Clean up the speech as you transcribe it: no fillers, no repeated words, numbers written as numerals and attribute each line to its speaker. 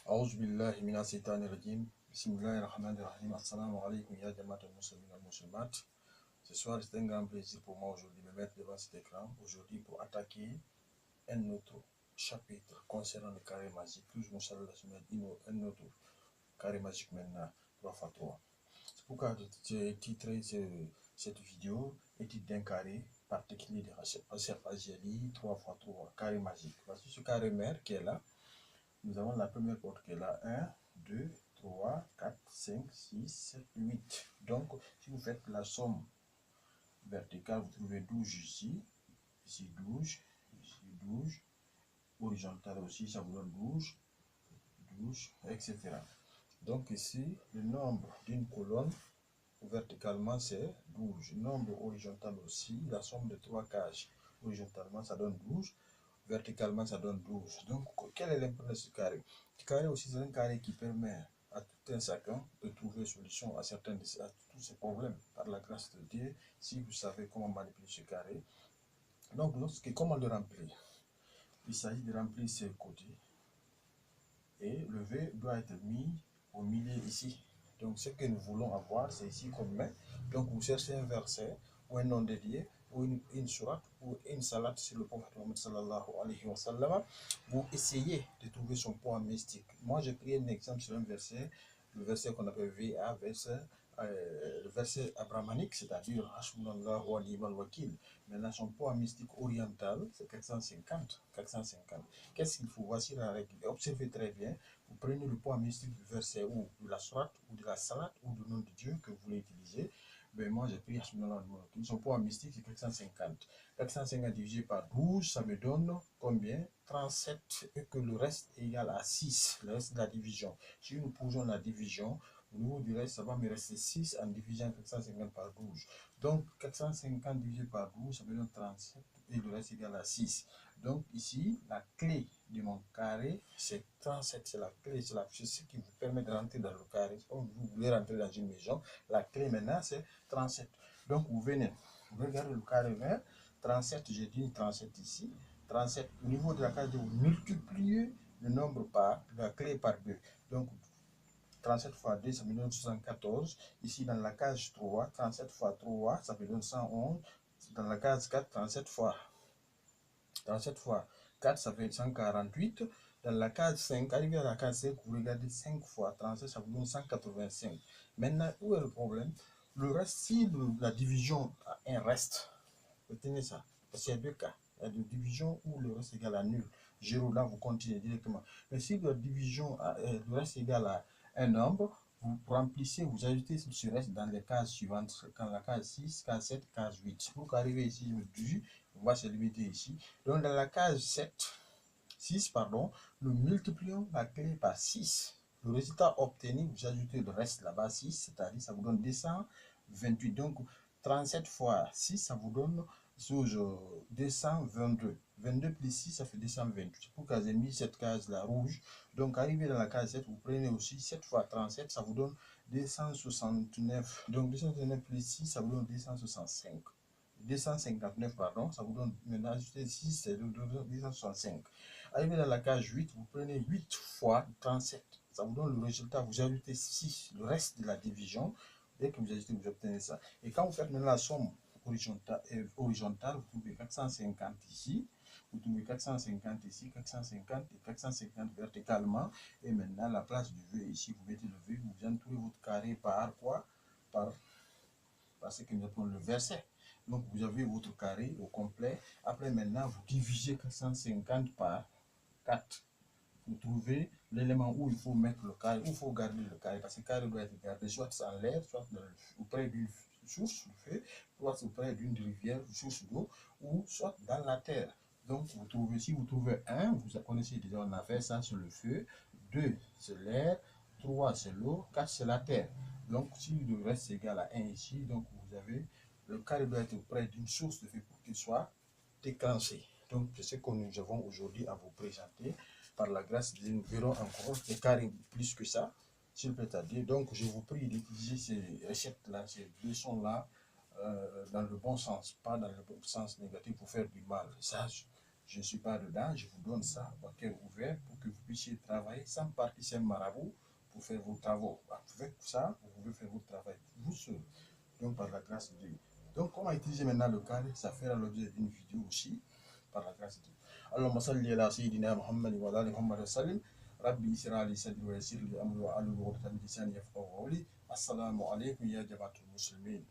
Speaker 1: أعوذ بالله من الشيطان الرجيم بسم الله الرحمن الرحيم السلام عليكم يا جماعة المسلمين والمسلمات. Ce soir, c'est un grand plaisir pour moi aujourd'hui de me mettre devant cet écran aujourd'hui pour attaquer un autre chapitre concernant le carré magique. Toujours un autre carré magique maintenant, 3x3. C'est pourquoi j'ai titré cette vidéo étude d'un carré particulier de Racef-Agiali 3x3 carré magique. Voici ce carré mère qui est là. Nous avons la première porte qui est là, 1, 2, 3, 4, 5, 6, 7, 8. Donc, si vous faites la somme verticale, vous trouvez 12 ici, ici 12, ici 12, horizontale aussi, ça vous donne 12, 12, etc. Donc ici, le nombre d'une colonne, verticalement, c'est 12. Le nombre horizontal aussi, la somme de 3 cases, horizontalement, ça donne 12. Verticalement, ça donne 12. Donc, quel est l'important de ce carré? Ce carré aussi, c'est un carré qui permet à tout un chacun de trouver solution à tous ces problèmes par la grâce de Dieu, si vous savez comment manipuler ce carré. Donc, comment le remplir? Il s'agit de remplir ces côtés et le V doit être mis au milieu ici. Donc, ce que nous voulons avoir, c'est ici qu'on met. Donc, vous cherchez un verset ou un nom dédié ou une sourate ou une salade sur le prophète Mohammed sallallahu alayhi wa sallam. Vous essayez de trouver son poids mystique. Moi, j'ai pris un exemple sur un verset, le verset qu'on appelle VA, le verset abrahamique, c'est-à-dire Hashbunallah wa ni'mal wakil. Maintenant, son poids mystique oriental, c'est 450. 450. Qu'est-ce qu'il faut? Voici la règle. Observez très bien. Vous prenez le poids mystique du verset ou de la sourate ou de la salade ou du nom de Dieu que vous voulez utiliser. Ben moi, j'ai pris son poids mystique, c'est 450. 450 divisé par 12, ça me donne combien? 37, et que le reste est égal à 6, le reste de la division. Si nous posons la division, au niveau du reste, ça va me rester 6 en divisant 450 par 12. Donc, 450 divisé par 12, ça me donne 37, et le reste est égal à 6. Donc, ici, la clé de mon carré, c'est 37, c'est la clé, c'est ce qui vous permet de rentrer dans le carré. Comme vous voulez rentrer dans une maison, la clé maintenant, c'est 37. Donc, vous venez, vous regardez le carré vert, 37, j'ai dit 37 ici, 37, au niveau de la case, vous multipliez le nombre par, la clé par 2. Donc, 37 fois 2, ça me donne 74. Ici, dans la case 3, 37 fois 3, ça me donne 111. Dans la case 4, 37 fois 4, ça fait 148. Dans la case 5, arrivé à la case 5, vous regardez 5 fois 37, ça vous donne 185. Maintenant, où est le problème? Le reste, si la division a un reste, retenez ça, parce qu'il y a deux cas. Il y a de division où le reste est égal à nul. 0, là, vous continuez directement. Mais si la division, le reste est égal à un nombre, vous remplissez, vous ajoutez ce reste dans les cases suivantes, dans la case 6, case 7, case 8. Pour arriver ici, le 18, on va se limiter ici. Donc, dans la case 6, pardon, nous multiplions la clé par 6. Le résultat obtenu, vous ajoutez le reste là-bas, 6, c'est-à-dire ça vous donne 228. Donc, 37 fois 6, ça vous donne 222. 22 plus 6, ça fait 228. Pourquoi j'ai mis cette case-là rouge? Donc, arrivé dans la case 7, vous prenez aussi 7 fois 37, ça vous donne 269. Donc, 269 plus 6, ça vous donne 265. 259, pardon, ça vous donne maintenant ajouter 6, c'est 265. Arrivé dans la case 8, vous prenez 8 fois 37, ça vous donne le résultat, vous ajoutez 6, le reste de la division, dès que vous ajoutez, vous obtenez ça. Et quand vous faites maintenant la somme horizontale, vous trouvez 450 ici, vous trouvez 450 ici, 450 et 450 verticalement, et maintenant la place du V ici, vous mettez le V, vous entourez votre carré par quoi? Par ce que nous appelons le verset. Donc, vous avez votre carré au complet. Après, maintenant, vous divisez 450 par 4. Vous trouvez l'élément où il faut mettre le carré, où il faut garder le carré, parce que le carré doit être gardé soit en l'air, soit auprès d'une source, soit auprès d'une rivière, source d'eau, ou soit dans la terre. Donc, vous trouvez, si vous trouvez 1, vous connaissez déjà, on a fait ça sur le feu, 2, c'est l'air, 3, c'est l'eau, 4, c'est la terre. Donc, si le reste est égal à 1 ici, donc vous avez, le carré doit être auprès d'une source de feu pour qu'il soit déclenché. Donc, c'est ce que nous avons aujourd'hui à vous présenter. Par la grâce de Dieu, nous verrons encore des carrés plus que ça, s'il plaît à Dieu. Donc, je vous prie d'utiliser ces recettes-là, ces leçons-là, dans le bon sens, pas dans le sens négatif pour faire du mal. Ça, je ne suis pas dedans, je vous donne ça à cœur ouvert pour que vous puissiez puissiez travailler sans partir marabout pour faire vos travaux. Avec ça, vous pouvez faire votre travail vous seul, donc par la grâce de Dieu. Donc, comment utiliser maintenant le cadre, ça fera l'objet d'une vidéo aussi, par la grâce de Dieu. Allahumma salli ala sayyidina Muhammad wa ala Muhammad wa sallim. Rabbi isra li sadri wa yassir li amri wa ahlul 'uqdatan min lisani yafqahu qawli. Assalamu alaikum ya jama'atul muslimin.